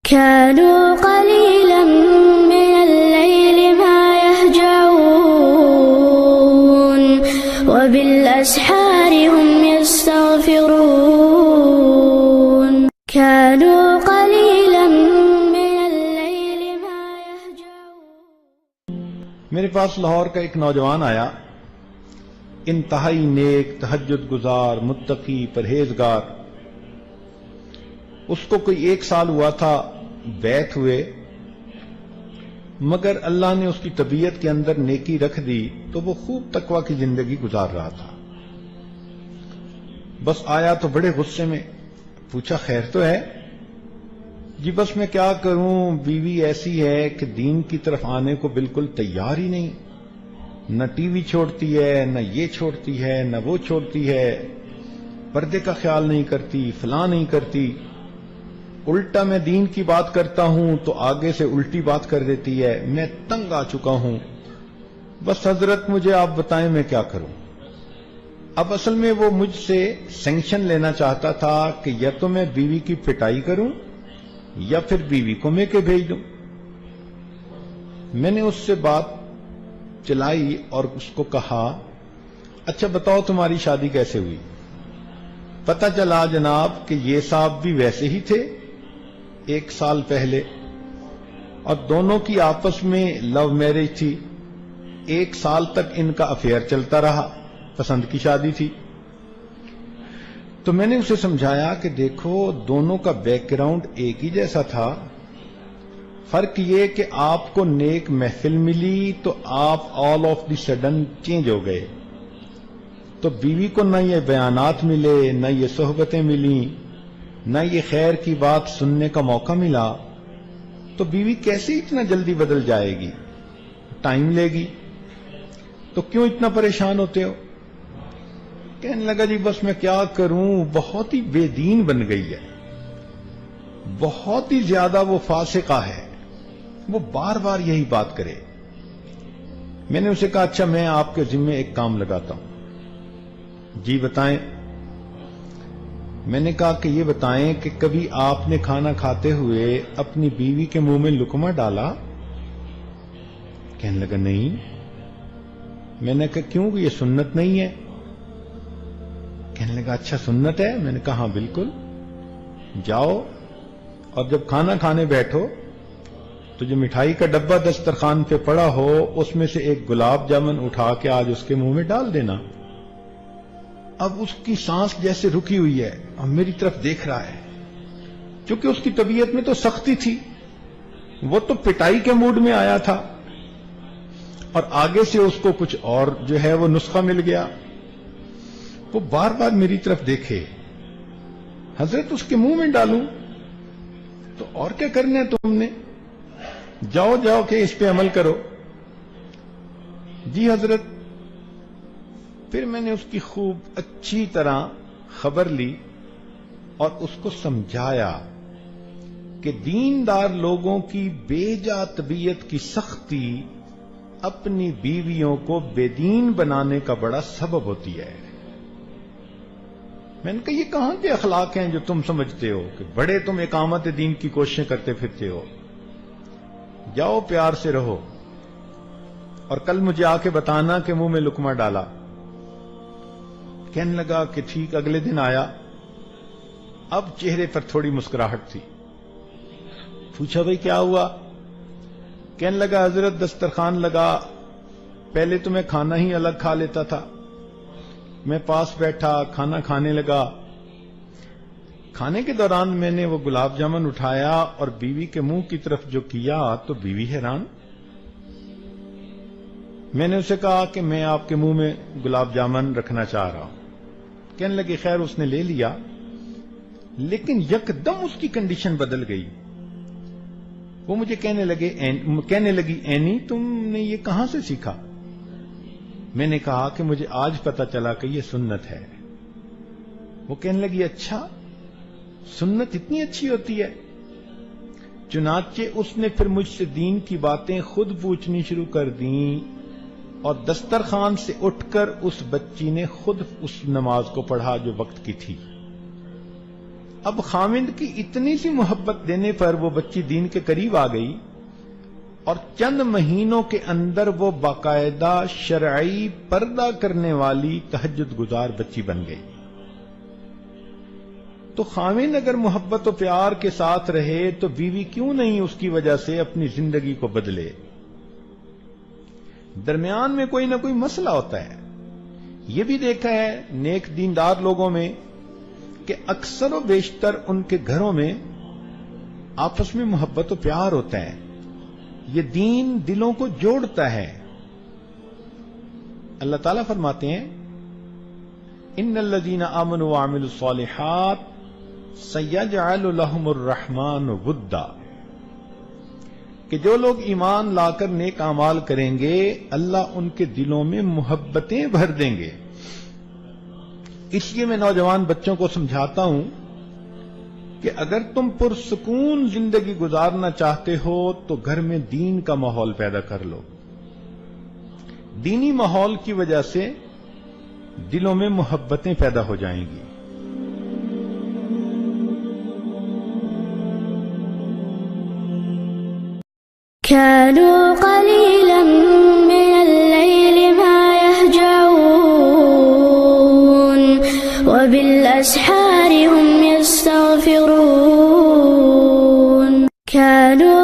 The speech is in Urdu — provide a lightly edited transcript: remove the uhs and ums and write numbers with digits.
كانوا قليلا من الليل ما يهجعون وبالأسحار هم يستغفرون كانوا قليلا من الليل ما يهجعون. میرے پاس لاہور کا ایک نوجوان آیا، انتہائی نیک، تہجد گزار، متقی، پرہیزگار. اس کو کوئی 1 سال ہوا تھا بیعت ہوئے، مگر اللہ نے اس کی طبیعت کے اندر نیکی رکھ دی تو وہ خوب تقوی کی زندگی گزار رہا تھا. بس آیا تو بڑے غصے میں، پوچھا خیر تو ہے؟ جی بس میں کیا کروں، بیوی ایسی ہے کہ دین کی طرف آنے کو بالکل تیار ہی نہیں، نہ ٹی وی چھوڑتی ہے، نہ یہ چھوڑتی ہے، نہ وہ چھوڑتی ہے، پردے کا خیال نہیں کرتی، فلاں نہیں کرتی. الٹا میں دین کی بات کرتا ہوں تو آگے سے الٹی بات کر دیتی ہے. میں تنگ آ چکا ہوں، بس حضرت مجھے آپ بتائیں میں کیا کروں. اب اصل میں وہ مجھ سے سینکشن لینا چاہتا تھا کہ یا تو میں بیوی کی پٹائی کروں یا پھر بیوی کو میں کے بھیج دوں. میں نے اس سے بات چلائی اور اس کو کہا اچھا بتاؤ تمہاری شادی کیسے ہوئی؟ پتہ چلا جناب کہ یہ صاحب بھی ویسے ہی تھے 1 سال پہلے، اور دونوں کی آپس میں لو میرج تھی. 1 سال تک ان کا افیئر چلتا رہا، پسند کی شادی تھی. تو میں نے اسے سمجھایا کہ دیکھو دونوں کا بیک گراؤنڈ ایک ہی جیسا تھا، فرق یہ کہ آپ کو نیک محفل ملی تو آپ all of the sudden change ہو گئے. تو بیوی کو نہ یہ بیانات ملے، نہ یہ صحبتیں ملیں، نہ یہ خیر کی بات سننے کا موقع ملا، تو بیوی کیسے اتنا جلدی بدل جائے گی؟ ٹائم لے گی. تو کیوں اتنا پریشان ہوتے ہو؟ کہنے لگا جی بس میں کیا کروں، بہت ہی بے دین بن گئی ہے، بہت ہی زیادہ وہ فاسقہ ہے، وہ بار بار یہی بات کرے. میں نے اسے کہا اچھا میں آپ کے ذمے ایک کام لگاتا ہوں. جی بتائیں. میں نے کہا کہ یہ بتائیں کہ کبھی آپ نے کھانا کھاتے ہوئے اپنی بیوی کے منہ میں لقمہ ڈالا؟ کہنے لگا نہیں. میں نے کہا کیوں، یہ سنت نہیں ہے؟ کہنے لگا اچھا سنت ہے. میں نے کہا ہاں بالکل. جاؤ اور جب کھانا کھانے بیٹھو تو جو مٹھائی کا ڈبہ دسترخوان پہ پڑا ہو اس میں سے ایک گلاب جامن اٹھا کے آج اس کے منہ میں ڈال دینا. اب اس کی سانس جیسے رکی ہوئی ہے اور میری طرف دیکھ رہا ہے، چونکہ اس کی طبیعت میں تو سختی تھی، وہ تو پٹائی کے موڈ میں آیا تھا، اور آگے سے اس کو کچھ اور جو ہے وہ نسخہ مل گیا. وہ بار بار میری طرف دیکھے، حضرت اس کے منہ میں ڈالوں تو اور کیا کرنا ہے تم نے، جاؤ جاؤ کہ اس پہ عمل کرو. جی حضرت. پھر میں نے اس کی خوب اچھی طرح خبر لی اور اس کو سمجھایا کہ دیندار لوگوں کی بے جا طبیعت کی سختی اپنی بیویوں کو بے دین بنانے کا بڑا سبب ہوتی ہے. میں نے کہا یہ کہاں کے اخلاق ہیں جو تم سمجھتے ہو کہ بڑے تم اقامت دین کی کوششیں کرتے پھرتے ہو؟ جاؤ پیار سے رہو اور کل مجھے آ کے بتانا کہ منہ میں لقمہ ڈالا. کہنے لگا کہ ٹھیک. اگلے دن آیا، اب چہرے پر تھوڑی مسکراہٹ تھی. پوچھا بھئی کیا ہوا؟ کہنے لگا حضرت دسترخوان لگا، پہلے تو میں کھانا ہی الگ کھا لیتا تھا، میں پاس بیٹھا کھانا کھانے لگا، کھانے کے دوران میں نے وہ گلاب جامن اٹھایا اور بیوی کے منہ کی طرف جو کیا تو بیوی حیران. میں نے اسے کہا کہ میں آپ کے منہ میں گلاب جامن رکھنا چاہ رہا ہوں. کہنے لگے خیر اس نے لے لیا، لیکن یکدم اس کی کنڈیشن بدل گئی. وہ مجھے کہنے لگی اینی تم نے یہ کہاں سے سیکھا؟ میں نے کہا کہ مجھے آج پتا چلا کہ یہ سنت ہے. وہ کہنے لگی اچھا سنت اتنی اچھی ہوتی ہے؟ چنانچہ اس نے پھر مجھ سے دین کی باتیں خود پوچھنی شروع کر دیں اور دسترخوان سے اٹھ کر اس بچی نے خود اس نماز کو پڑھا جو وقت کی تھی. اب خاوند کی اتنی سی محبت دینے پر وہ بچی دین کے قریب آ گئی اور چند مہینوں کے اندر وہ باقاعدہ شرعی پردہ کرنے والی تہجد گزار بچی بن گئی۔ تو خاوند اگر محبت و پیار کے ساتھ رہے تو بیوی کیوں نہیں اس کی وجہ سے اپنی زندگی کو بدلے؟ درمیان میں کوئی نہ کوئی مسئلہ ہوتا ہے۔ یہ بھی دیکھا ہے نیک دیندار لوگوں میں کہ اکثر و بیشتر ان کے گھروں میں آپس میں محبت و پیار ہوتا ہے، یہ دین دلوں کو جوڑتا ہے۔ اللہ تعالیٰ فرماتے ہیں ان الذین آمنوا وعملوا الصالحات سیجعل لهم الرحمن ودا، کہ جو لوگ ایمان لا کر نیک اعمال کریں گے اللہ ان کے دلوں میں محبتیں بھر دیں گے۔ اس لیے میں نوجوان بچوں کو سمجھاتا ہوں کہ اگر تم پرسکون زندگی گزارنا چاہتے ہو تو گھر میں دین کا ماحول پیدا کر لو۔ دینی ماحول کی وجہ سے دلوں میں محبتیں پیدا ہو جائیں گی۔ كانوا قليلا من الليل ما يهجعون وبالأسحار هم يستغفرون كانوا